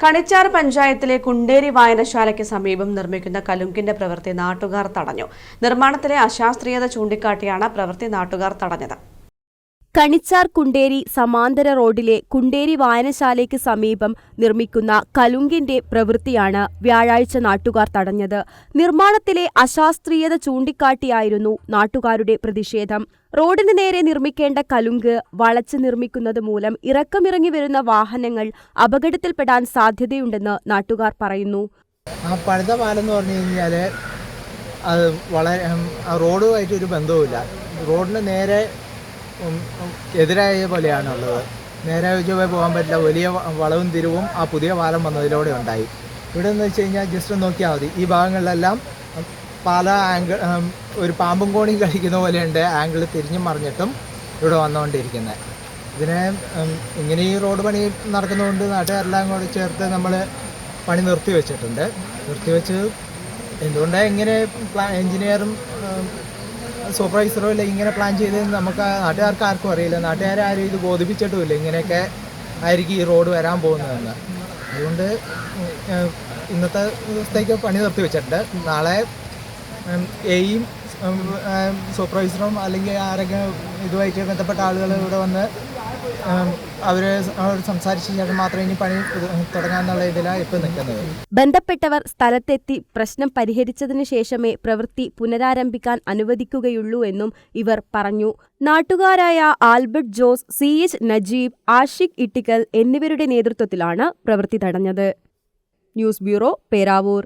കണിച്ചാർ പഞ്ചായത്തിലെ കുണ്ടേരി വായനശാലയ്ക്ക് സമീപം നിർമ്മിക്കുന്ന കലുങ്കിന്റെ പ്രവൃത്തി നാട്ടുകാർ തടഞ്ഞു. നിർമ്മാണത്തിലെ അശാസ്ത്രീയത ചൂണ്ടിക്കാട്ടിയാണ് പ്രവൃത്തി നാട്ടുകാർ തടഞ്ഞത്. കണിച്ചാർ കുണ്ടേരി സമാന്തര റോഡിലെ കുണ്ടേരി വായനശാലയ്ക്ക് സമീപം നിർമ്മിക്കുന്ന കലുങ്കിന്റെ പ്രവൃത്തിയാണ് വ്യാഴാഴ്ച നാട്ടുകാർ തടഞ്ഞത്. നിർമ്മാണത്തിലെ അശാസ്ത്രീയത ചൂണ്ടിക്കാട്ടിയായിരുന്നു നാട്ടുകാരുടെ പ്രതിഷേധം. റോഡിന് നേരെ നിർമ്മിക്കേണ്ട കലുങ്ക് വളച്ച് നിർമ്മിക്കുന്നത് മൂലം ഇറക്കമിറങ്ങി വരുന്ന വാഹനങ്ങൾ അപകടത്തിൽപ്പെടാൻ സാധ്യതയുണ്ടെന്ന് നാട്ടുകാർ പറയുന്നു. പണിത പാലം എന്ന് പറഞ്ഞു കഴിഞ്ഞാൽ അത് വളരെ റോഡുമായിട്ട് ഒരു ബന്ധവുമില്ല. റോഡിന് നേരെ എതിരായ പോലെയാണുള്ളത്. നേരെ ചൊവ്വേ പോകാൻ പറ്റില്ല. വലിയ വളവും തിരിവും ആ പുതിയ പാലം വന്നതിലൂടെ ഉണ്ടായി. ഇവിടെ എന്ന് വെച്ച് കഴിഞ്ഞാൽ ജസ്റ്റ് നോക്കിയാൽ മതി, ഈ ഭാഗങ്ങളിലെല്ലാം പല ആംഗിൾ ഒരു പാമ്പും കോണിയും കളിക്കുന്ന പോലെയുണ്ട്. ആംഗിൾ തിരിഞ്ഞും മറിഞ്ഞിട്ടും ഇവിടെ വന്നുകൊണ്ടിരിക്കുന്നത്. ഇതിനെ ഇങ്ങനെ ഈ റോഡ് പണി നടക്കുന്നതുകൊണ്ട് നാട്ടുകാരെല്ലാം കൂടി ചേർത്ത് നമ്മൾ പണി നിർത്തിവെച്ചിട്ടുണ്ട്. നിർത്തിവെച്ച് എന്തുകൊണ്ടാണ് ഇങ്ങനെ എഞ്ചിനീയറും സൂപ്പർവൈസറും ഇല്ല ഇങ്ങനെ പ്ലാൻ ചെയ്തതെന്ന് നമുക്ക് നാട്ടുകാർക്ക് ആർക്കും അറിയില്ല. നാട്ടുകാരും ഇത് ബോധിപ്പിച്ചിട്ടുമില്ല ഇങ്ങനെയൊക്കെ ആയിരിക്കും ഈ റോഡ് വരാൻ പോകുന്നതെന്ന്. അതുകൊണ്ട് ഇന്നത്തെ ദിവസത്തേക്ക് പണി നിർത്തി വെച്ചിട്ടുണ്ട്. നാളെ എയും സൂപ്പർവൈസറും അല്ലെങ്കിൽ ആരൊക്കെ ഇതുമായിട്ട് ബന്ധപ്പെട്ട ആളുകൾ ഇവിടെ വന്ന് അവരോട് സംസാരിച്ച ശേഷം മാത്രമേ ഇനി പണി തുടങ്ങാന്നുള്ള ഇതിലാണ് ഇപ്പം നിൽക്കുന്നത്. ബന്ധപ്പെട്ടവർ സ്ഥലത്തെത്തി പ്രശ്നം പരിഹരിച്ചതിനു ശേഷമേ പ്രവൃത്തി പുനരാരംഭിക്കാൻ അനുവദിക്കുകയുള്ളൂ എന്നും ഇവർ പറഞ്ഞു. നാട്ടുകാരായ ആൽബർട്ട് ജോസ്, CH നജീബ്, ആഷിഖ് ഇട്ടിക്കൽ എന്നിവരുടെ നേതൃത്വത്തിലാണ് പ്രവൃത്തി തടഞ്ഞത്. News bureau, Peravoor.